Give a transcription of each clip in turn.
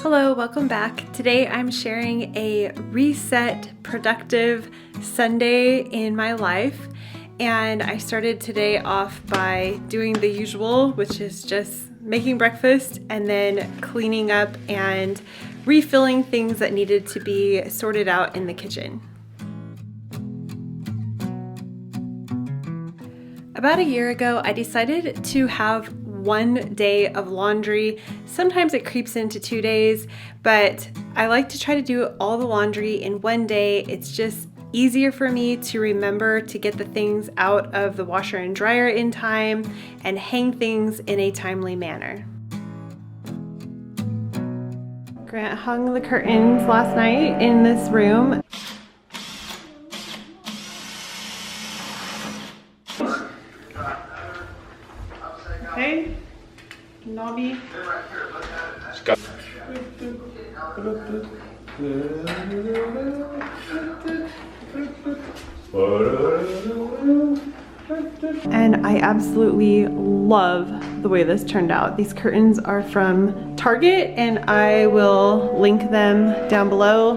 Hello, welcome back. Today I'm sharing a reset, productive Sunday in my life. And I started today off by doing the usual, which is just making breakfast and then cleaning up and refilling things that needed to be sorted out in the kitchen. About a year ago, I decided to have one day of laundry. Sometimes it creeps into 2 days, but I like to try to do all the laundry in one day. It's just easier for me to remember to get the things out of the washer and dryer in time and hang things in a timely manner. Grant hung the curtains last night in this room. Okay, Nobby. And I absolutely love the way this turned out. These curtains are from Target and I will link them down below,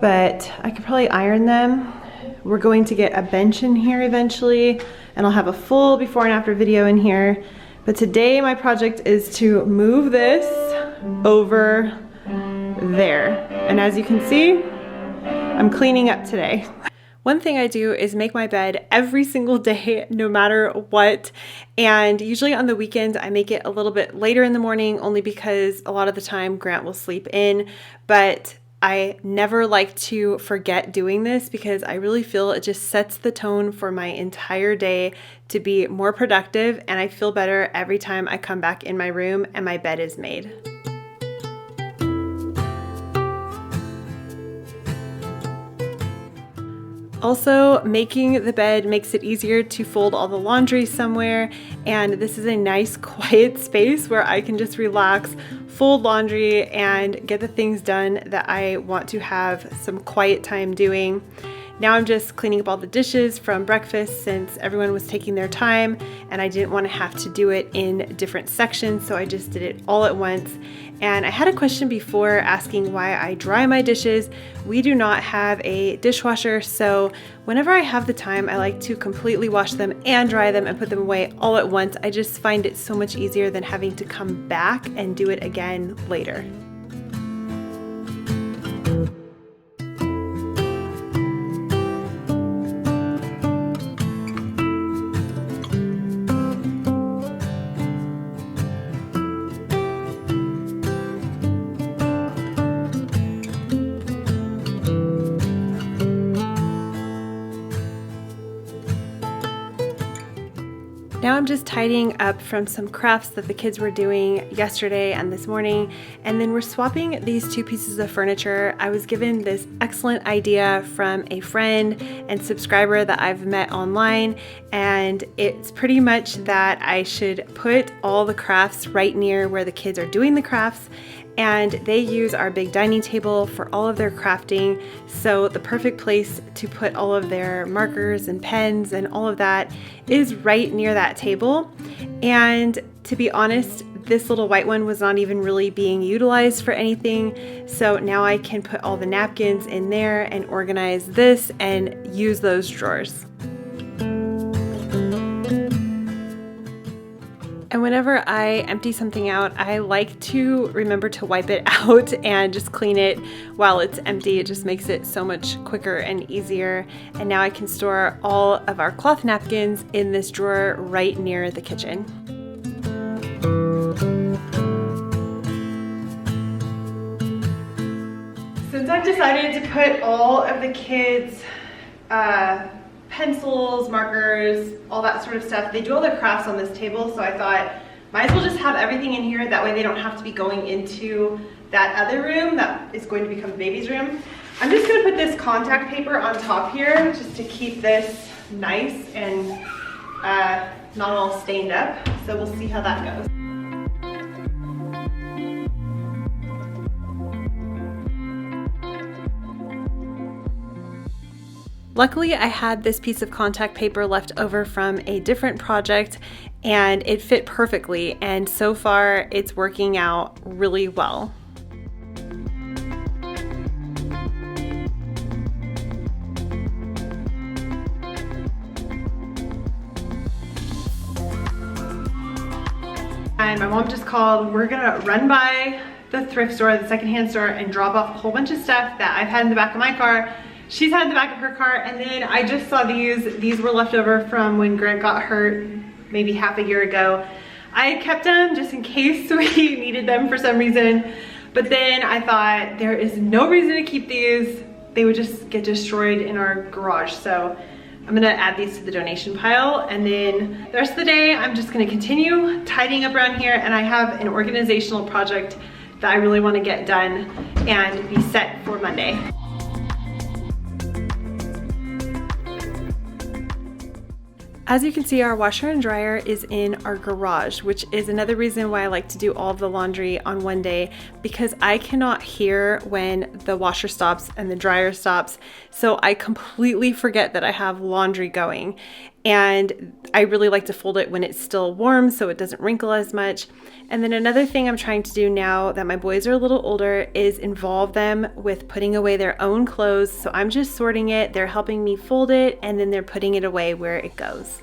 but I could probably iron them. We're going to get a bench in here eventually, and I'll have a full before and after video in here. But today my project is to move this over there. And as you can see, I'm cleaning up today. One thing I do is make my bed every single day, no matter what. And usually on the weekends, I make it a little bit later in the morning, only because a lot of the time Grant will sleep in. But I never like to forget doing this because I really feel it just sets the tone for my entire day to be more productive, and I feel better every time I come back in my room and my bed is made. Also, making the bed makes it easier to fold all the laundry somewhere, and this is a nice quiet space where I can just relax, fold laundry, and get the things done that I want to have some quiet time doing. Now I'm just cleaning up all the dishes from breakfast since everyone was taking their time and I didn't want to have to do it in different sections, so I just did it all at once. And I had a question before asking why I dry my dishes. We do not have a dishwasher, so whenever I have the time, I like to completely wash them and dry them and put them away all at once. I just find it so much easier than having to come back and do it again later. Now I'm just tidying up from some crafts that the kids were doing yesterday and this morning, and then we're swapping these two pieces of furniture. I was given this excellent idea from a friend and subscriber that I've met online, and it's pretty much that I should put all the crafts right near where the kids are doing the crafts, and they use our big dining table for all of their crafting, so the perfect place to put all of their markers and pens and all of that is right near that table. And to be honest, this little white one was not even really being utilized for anything, so now I can put all the napkins in there and organize this and use those drawers. And whenever I empty something out, I like to remember to wipe it out and just clean it while it's empty. It just makes it so much quicker and easier. And now I can store all of our cloth napkins in this drawer right near the kitchen. Since I've decided to put all of the kids' pencils, markers, all that sort of stuff. They do all their crafts on this table, so I thought might as well just have everything in here. That way they don't have to be going into that other room that is going to become the baby's room. I'm just going to put this contact paper on top here just to keep this nice and not all stained up. So we'll see how that goes. Luckily, I had this piece of contact paper left over from a different project and it fit perfectly, and so far it's working out really well. and my mom just called. We're gonna run by the thrift store, the secondhand store, and drop off a whole bunch of stuff that I've had in the back of my car. She's had in the back of her car, and then I just saw these were left over from when Grant got hurt maybe half a year ago. I kept them just in case we needed them for some reason, but then I thought there is no reason to keep these. They would just get destroyed in our garage, so I'm gonna add these to the donation pile, and then the rest of the day I'm just gonna continue tidying up around here, and I have an organizational project that I really wanna get done and be set for Monday. As you can see, our washer and dryer is in our garage, which is another reason why I like to do all of the laundry on one day, because I cannot hear when the washer stops and the dryer stops. So I completely forget that I have laundry going. And I really like to fold it when it's still warm so it doesn't wrinkle as much. And then another thing I'm trying to do now that my boys are a little older is involve them with putting away their own clothes. So I'm just sorting it, they're helping me fold it, and then they're putting it away where it goes.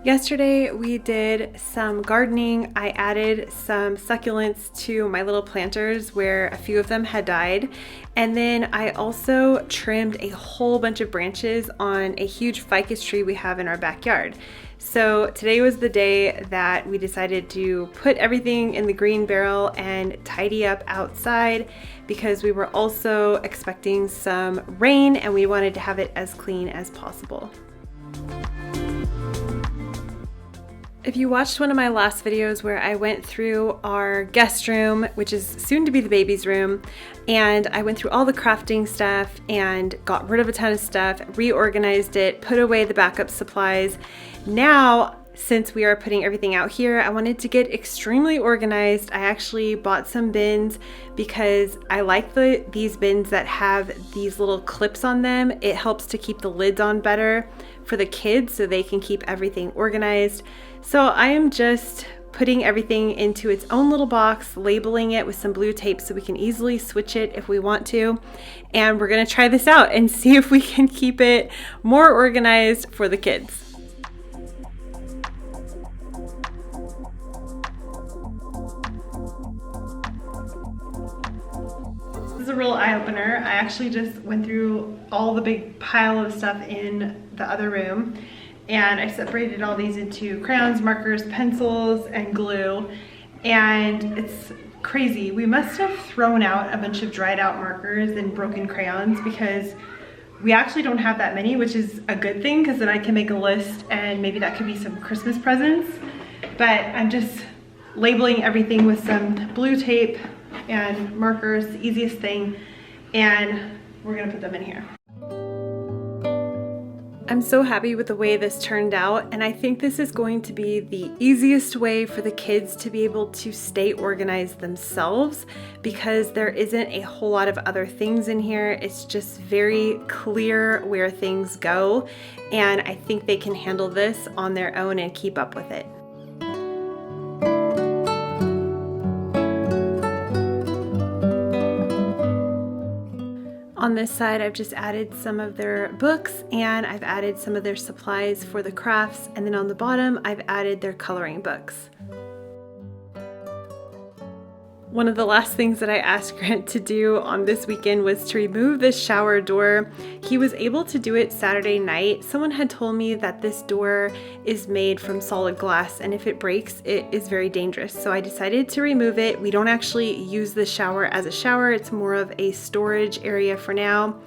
Yesterday we did some gardening. I added some succulents to my little planters where a few of them had died. And then I also trimmed a whole bunch of branches on a huge ficus tree we have in our backyard. So today was the day that we decided to put everything in the green barrel and tidy up outside, because we were also expecting some rain and we wanted to have it as clean as possible. If you watched one of my last videos where I went through our guest room, which is soon to be the baby's room, and I went through all the crafting stuff and got rid of a ton of stuff, reorganized it, put away the backup supplies. Now, since we are putting everything out here, I wanted to get extremely organized. I actually bought some bins because I like these bins that have these little clips on them. It helps to keep the lids on better for the kids so they can keep everything organized. So I am just putting everything into its own little box, labeling it with some blue tape so we can easily switch it if we want to. And we're gonna try this out and see if we can keep it more organized for the kids. This is a real eye-opener. I actually just went through all the big pile of stuff in the other room, and I separated all these into crayons, markers, pencils, and glue. And it's crazy. We must have thrown out a bunch of dried out markers and broken crayons, because we actually don't have that many, which is a good thing, because then I can make a list and maybe that could be some Christmas presents. But I'm just labeling everything with some blue tape and markers, the easiest thing, and we're gonna put them in here. I'm so happy with the way this turned out, and I think this is going to be the easiest way for the kids to be able to stay organized themselves, because there isn't a whole lot of other things in here. It's just very clear where things go, and I think they can handle this on their own and keep up with it. On this side, I've just added some of their books, and I've added some of their supplies for the crafts, and then on the bottom, I've added their coloring books. One of the last things that I asked Grant to do on this weekend was to remove this shower door. He was able to do it Saturday night. Someone had told me that this door is made from solid glass, and if it breaks, it is very dangerous. So I decided to remove it. We don't actually use the shower as a shower. It's more of a storage area for now.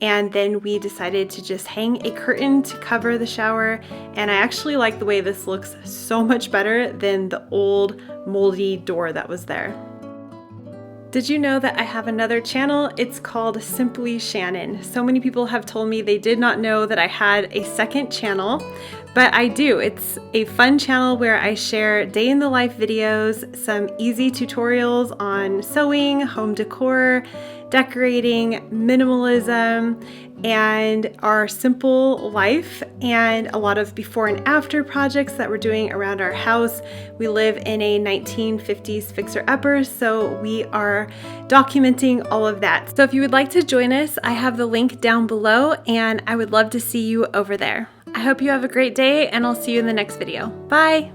And then we decided to just hang a curtain to cover the shower. And I actually like the way this looks so much better than the old moldy door that was there. Did you know that I have another channel? It's called Simply Shannon. So many people have told me they did not know that I had a second channel, but I do. It's a fun channel where I share day in the life videos, some easy tutorials on sewing, home decor, decorating, minimalism, and our simple life, and a lot of before and after projects that we're doing around our house. We live in a 1950s fixer-upper, so we are documenting all of that. So if you would like to join us, I have the link down below, and I would love to see you over there. I hope you have a great day, and I'll see you in the next video. Bye!